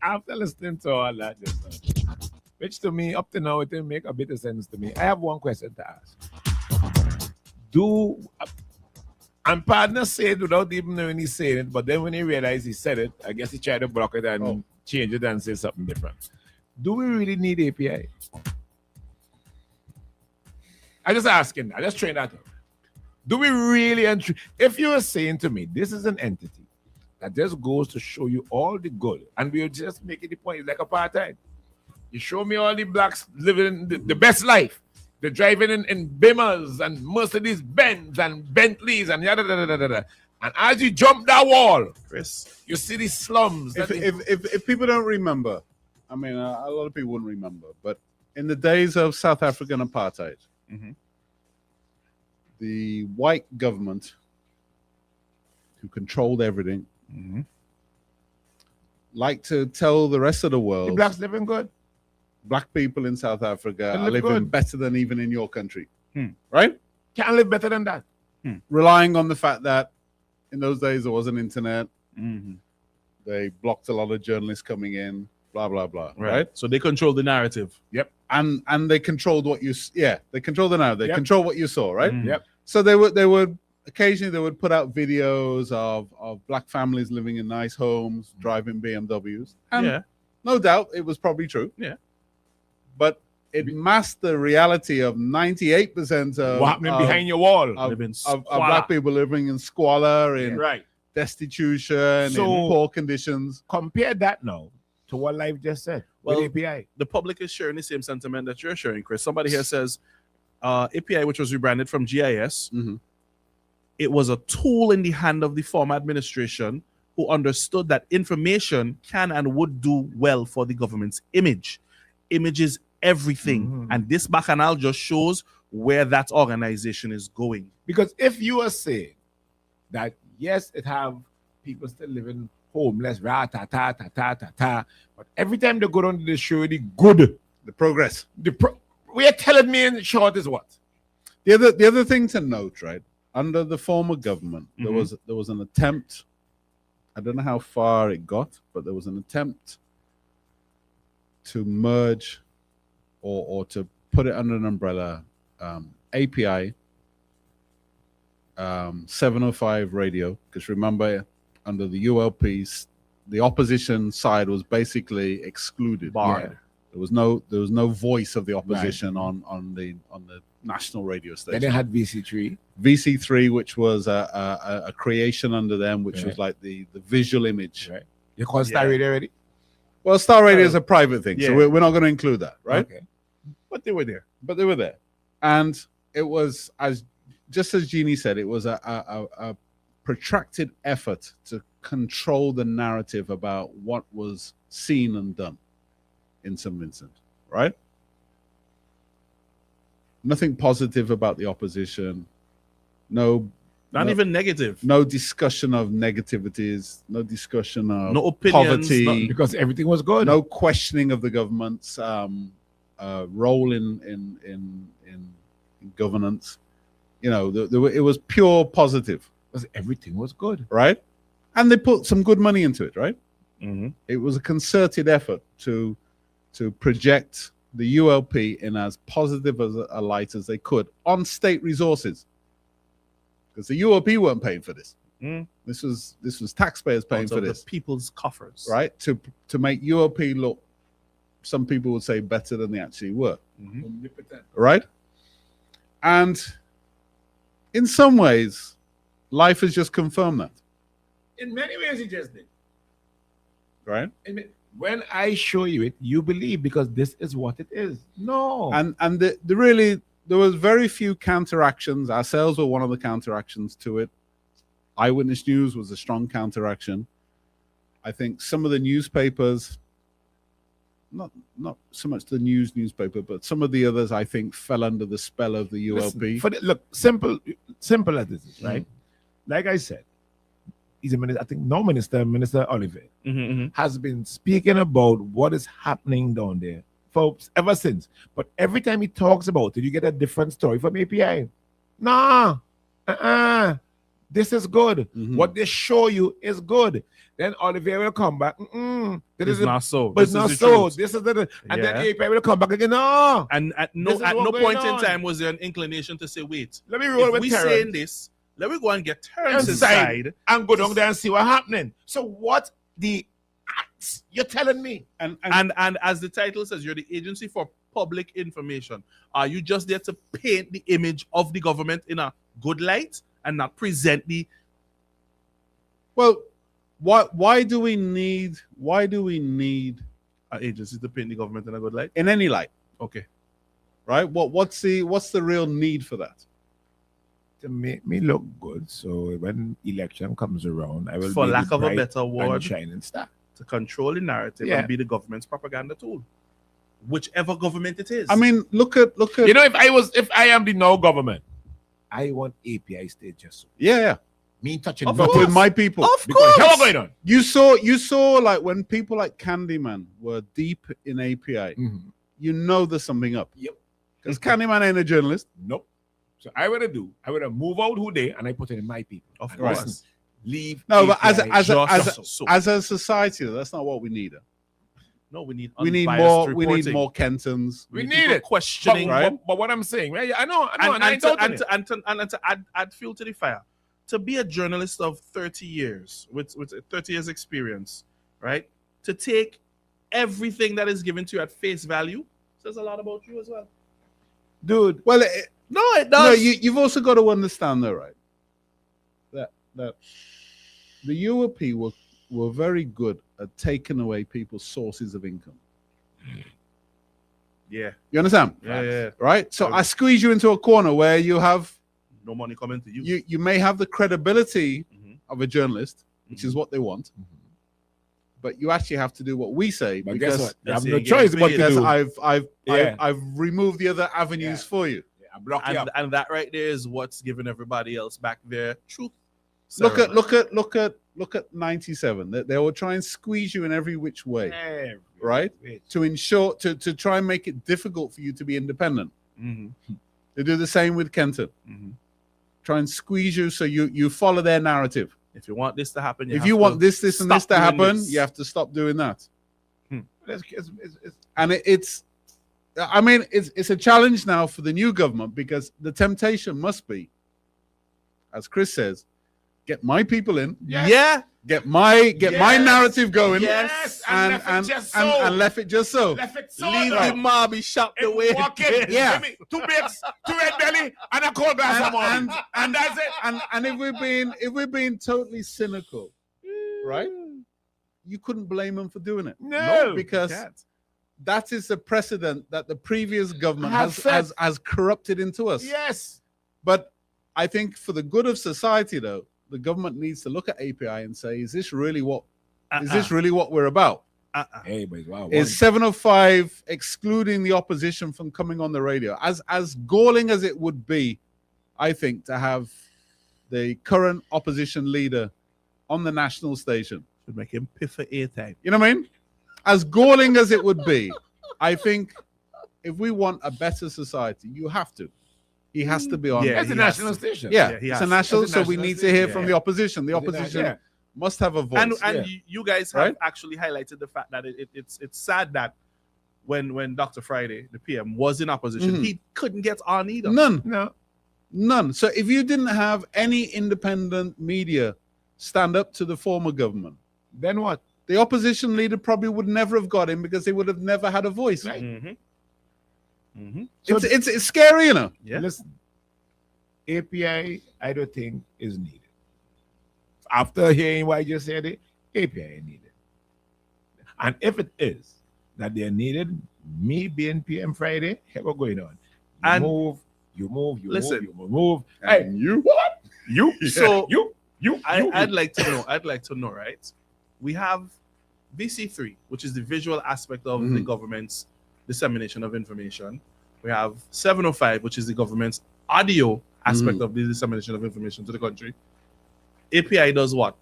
After listening to all that just now, which to me, up to now, it didn't make a bit of sense to me. I have one question to ask. Do and partner say it without even knowing he's saying it, but then when he realized he said it, I guess he tried to block it and change it and say something different. Do we really need API? I'm just asking. I just trying that out. Do we really? If you are saying to me, this is an entity that just goes to show you all the good, and we're just making the point, it's like apartheid. You show me all the blacks living the best life. They're driving in Bimmers and Mercedes Benz and Bentleys and yada da da da da. And as you jump that wall, Chris, you see these slums. If people don't remember, I mean, a lot of people wouldn't remember, but in the days of South African apartheid, the white government who controlled everything liked to tell the rest of the world, the blacks living good. Black people in South Africa are living better than even in your country, right? Can't live better than that. Relying on the fact that in those days there wasn't internet, they blocked a lot of journalists coming in, blah blah blah. Right? So they control the narrative. Yep. And they controlled what you. Yeah, they control the narrative. They control what you saw. Right. Yep. So they would occasionally they would put out videos of black families living in nice homes, driving BMWs. And no doubt it was probably true. Yeah. But it masked the reality of 98% of what happening behind your wall of black people living in squalor, in destitution, in poor conditions. Compare that now to what Life just said. Well, with API. The public is sharing the same sentiment that you're sharing, Chris. Somebody here says API, which was rebranded from GIS, it was a tool in the hand of the former administration who understood that information can and would do well for the government's image. Image is everything. And this bacchanal just shows where that organization is going. Because if you are saying that, yes, it have people still living homeless, but every time they go down to the show, the good, the progress. We are telling me in short is what? The other thing to note, right? Under the former government, there was an attempt. I don't know how far it got, but there was an attempt to merge or to put it under an umbrella, API, 705 radio, because remember, under the ULPs, the opposition side was basically excluded. Barred. There was no voice of the opposition on the national radio station. Then they had VC3. VC3, which was a creation under them, which was like the visual image. Right. You call Star Radio already? Well, Star Radio is a private thing, so we're not going to include that, right? Okay. But they were there. And it was, just as Jeannie said, it was a protracted effort to control the narrative about what was seen and done in St. Vincent, right? Nothing positive about the opposition. Not even negative. No discussion of negativities. No discussion of no opinions, poverty. Because everything was good. No questioning of the government's role in governance. You know, it was pure positive. Because everything was good. Right? And they put some good money into it, right? It was a concerted effort to project the ULP in as positive as a light as they could on state resources, because the ULP weren't paying for this. This was taxpayers paying for this. The people's coffers, right? To make ULP look, some people would say, better than they actually were, right? And in some ways, life has just confirmed that. In many ways, it just did. Right? When I show you it, you believe because this is what it is. No. And there was very few counteractions. Ourselves were one of the counteractions to it. Eyewitness News was a strong counteraction. I think some of the newspapers, not so much the newspaper, but some of the others, I think, fell under the spell of the ULP. Look, simple as this is, right? Like I said, he's a minister, I think Minister Oliver, has been speaking about what is happening down there ever since. But every time he talks about it, you get a different story from API. Nah. this is good. Mhm. What they show you is good. Then Olivier will come back. It's not so. But This not is the so. truth. This is the, and then Yeah. API will come back again. No. And at This no is at what no going point on. in time was there an inclination to say, wait, Let me roll if with we Terrence saying this, let me go and get Terrence inside inside. and go down there and see what's happening. So what the acts you're telling me? And And as the title says, you're the agency for public information. Are you just there to paint the image of the government in a good light and not present the well, why do we need agency to paint the government in a good light? in any light, Okay. right? What's the real need for that? To make me look good. So when election comes around, I will For be lack the of a bright better and word, shining star. to control the narrative Yeah. and be the government's propaganda tool. Whichever government it is. I mean, look at You know, if I am the now government, I want API stay just so. yeah. Me touching Of But nothing. with my people, Of Because course. how going on? you saw like when people like Candyman were deep in API, you know there's something up. Yep. Because Candyman ain't a journalist. Nope. So I would move out who they and I put it in my people. Of And course. listen, leave. No, but API just so. as a society, that's not what we need. No, we need We need unbiased more. We need reporting. more Kentons. We need people it. questioning right? But what I'm saying, right? I know, and I and, don't. to add fuel to the fire. To be a journalist of 30 years with 30 years experience, right? To take everything that is given to you at face value says a lot about you as well. Dude, Well, No, it no, does. you've also got to understand though, right? That the UOP were very good at taking away people's sources of income. Yeah, You understand? yeah. Right? So Okay. I squeeze you into a corner where you have No money coming to you. you may have the credibility Mhm. of a journalist, which is what they want, but you actually have to do what we say but guess because what? You that's have it, no you choice get but to paid. because do. I've removed the other avenues Yeah. for you. I block you up. And that right there is what's giving everybody else back their truth. Look ceremony. at 97. They will try and squeeze you in every which way Every right? which. to ensure to try and make it difficult for you to be independent. Mhm, They do the same with Kenton. mhm. Try and squeeze you so you follow their narrative. If you want this to happen, If you want this, and stop this to doing happen, this. you have to stop doing that. It's- And it's a challenge now for the new government because the temptation must be, as Chris says, get my people in, Yes. Yeah, get my Yes. narrative going, Yes, and left it just so. left it so. leave now. the mobby shop the It way. walk in, Yeah. give me 2 bakes, 2 red belly, and a cold glass of wine. And that's it. And if we're being totally cynical, right? You couldn't blame them for doing it. No, because Can't. that is the precedent that the previous government Has set. has corrupted into us. Yes. But I think for the good of society, though, the government needs to look at API and say, is this really what we're about? Hey, but wow. Is 705 excluding the opposition from coming on the radio? As galling as it would be, I think, to have the current opposition leader on the national station. Should make him piff for airtime. You know what I mean? As galling as it would be, I think if we want a better society, you have to. He has to be on. Yeah, there. It's a he has national to. station. Yeah, Yeah, he it's has a to. national, It's a so we national need to hear station, from yeah. the opposition. The It's a opposition yeah. must have a voice. And Yeah. you guys have Right? actually highlighted the fact that it's sad that when Dr. Friday, the PM, was in opposition, Mhm. he couldn't get on either. No. None. So if you didn't have any independent media stand up to the former government, Then what? the opposition leader probably would never have got in because they would have never had a voice. Right. Mm-hmm. Mm-hmm. So It's scary, you know. Yeah. Listen, API, I don't think is needed. After hearing what I just said, API ain't needed. And if it is that they're needed, me being PM Friday, hey, what's going on? And- You move, Listen. you move. Hey, And you? what? You? So- you? I'd like to know, right? We have VC3, which is the visual aspect of the Mhm. government's dissemination of information. We have 705, which is the government's audio aspect of the dissemination of information to the country. API does what?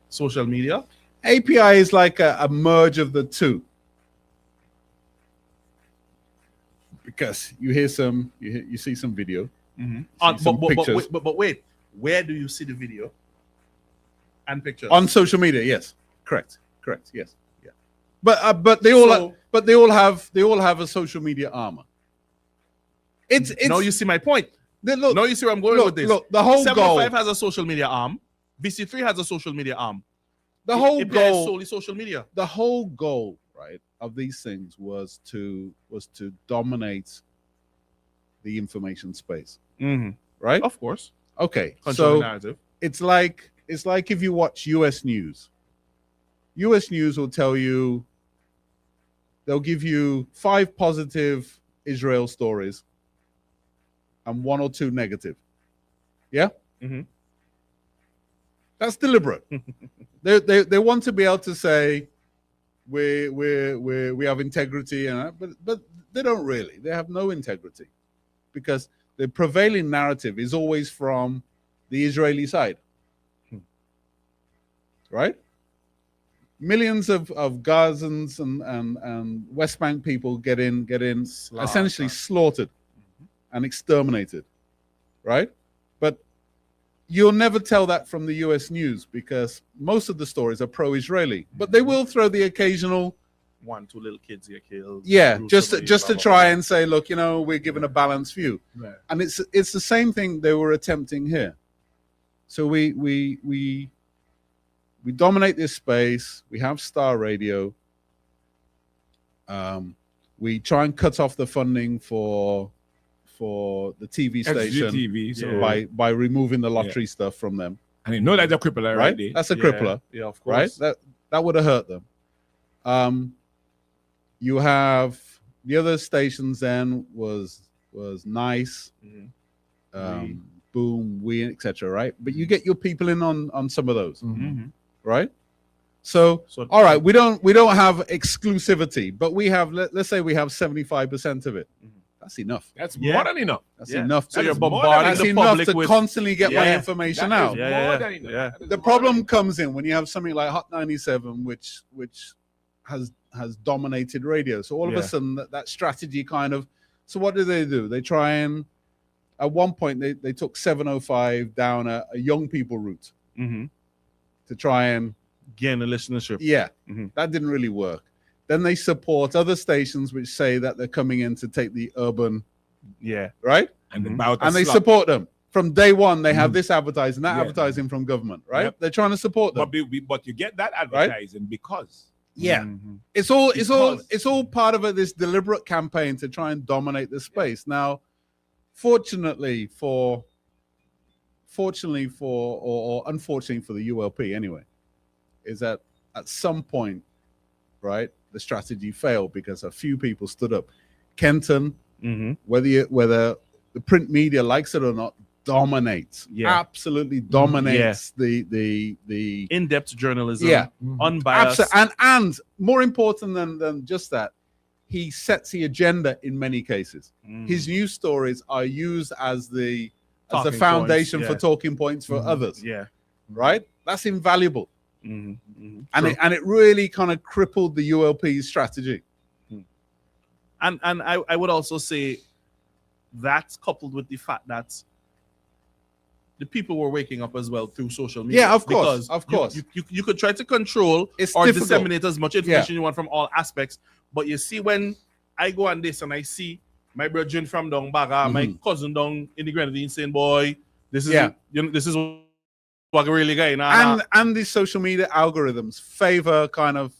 Social media. API is like a merge of the two. Because you hear you see some video. Mm-hmm. See some pictures. But wait, where do you see the video? and pictures on social media. Yes, correct. Yes, yeah. But they all have a social media armor. It's now you see my point. Look, now you see where I'm going with this. Look, the whole 705 goal has a social media arm. BC3 has a social media arm. The whole API goal is solely social media. The whole goal, right, of these things was to dominate the information space, right? Of course. Okay, Control the so narrative. it's like if you watch U.S. news. U.S. news will tell you, they'll give you 5 positive Israel stories and 1 or 2 negative. Yeah. That's deliberate. They want to be able to say we have integrity, but they don't really. They have no integrity, because the prevailing narrative is always from the Israeli side, right? Millions of Gazans and West Bank people get in essentially slaughtered and exterminated, right? But you'll never tell that from the US news, because most of the stories are pro-Israeli, but they will throw the occasional 1, 2 little kids here killed. Yeah, just to try and say, look, we're given a balanced view. Right. And it's the same thing they were attempting here. So we dominate this space. We have Star Radio. We try and cut off the funding for the TV station TV, by removing the lottery stuff from them. And you know that's a crippler, right? That's a crippler. Yeah, of course. Right? That would have hurt them. You have the other stations then was Nice, Boom, We, etc. Right? But you get your people in on some of those, right? So all right, we don't have exclusivity, but we have let's say we have 75% of it. That's enough. That's more than enough. That's enough. So you're That's bombarding the enough public to with constantly get my information out. Yeah. The problem comes in when you have something like Hot 97, which has dominated radio. So all of a sudden that strategy kind of. So what do? They try and at one point they took 705 down a young people route to try and gain a listenership. Yeah, that didn't really work. Then they support other stations which say that they're coming in to take the urban, right? And they support them from day one. They have this advertising, that advertising from government, right? They're trying to support them. But you get that advertising because it's all part of this deliberate campaign to try and dominate the space. Now, fortunately for or unfortunately for the ULP anyway, is that at some point, right, the strategy failed because a few people stood up. Kenton, whether the print media likes it or not, dominates. Absolutely dominates the in-depth journalism. Unbiased. And more important than just that, he sets the agenda in many cases. His news stories are used as the foundation for talking points for others. Right? That's invaluable. And it really kind of crippled the ULP's strategy. And I would also say that's coupled with the fact that the people were waking up as well through social media. Yeah, of course. You could try to control or disseminate as much information you want from all aspects. But you see, when I go on this and I see my brother from down Baga, my cousin down in the Grenadine saying, boy, this is what really going on. And the social media algorithms favor kind of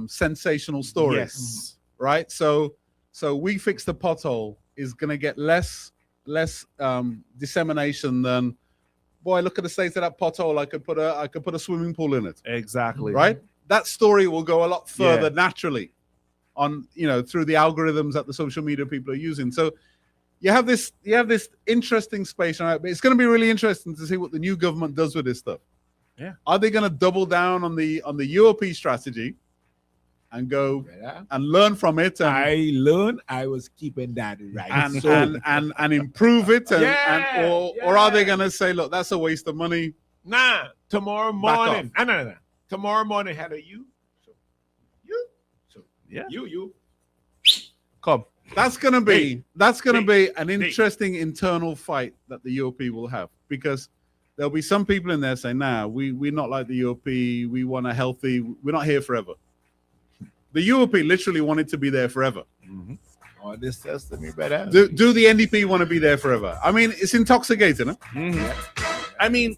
sensational stories. Right? So We Fix the Pothole is going to get less dissemination than, boy, look at the state of that pothole. I could put a swimming pool in it. Exactly. Right? That story will go a lot further naturally on, through the algorithms that the social media people are using. So you have this interesting space, right? But it's going to be really interesting to see what the new government does with this stuff. Yeah. Are they going to double down on the UOP strategy and go and learn from it? And, I was keeping that right. And improve it? Or are they going to say, look, that's a waste of money? Nah, tomorrow morning. No. Tomorrow morning, Heather, you. You. Come. That's gonna be an interesting internal fight that the UOP will have, because there'll be some people in there saying, "Nah, we're not like the UOP. We want a healthy. We're not here forever." The UOP literally wanted to be there forever. Oh, this says to me, brother. Do the NDP want to be there forever? I mean, it's intoxicating. Huh? I mean,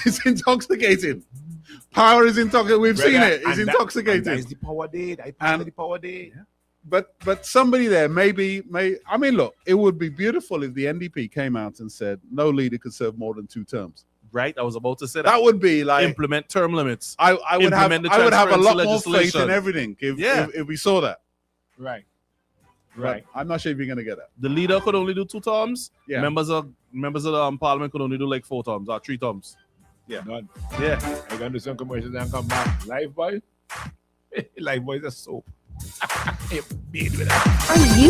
It's intoxicating. Power is intoxicating. We've seen it. It's intoxicating. That is the power day. I part of the power day. But somebody there may. I mean, look, it would be beautiful if the NDP came out and said no leader could serve more than 2 terms. right? I was about to say That would be like implement term limits. I would have a lot more faith legislation. in everything if we saw that. Right. Right. I'm not sure if you're gonna get that. The leader could only do 2 terms. Yeah. Members of the parliament could only do like 4 terms or 3 terms. Yeah. Done. Yeah. I'm gonna do some commercials and come back. Life boy. Life boy is a soap. Are you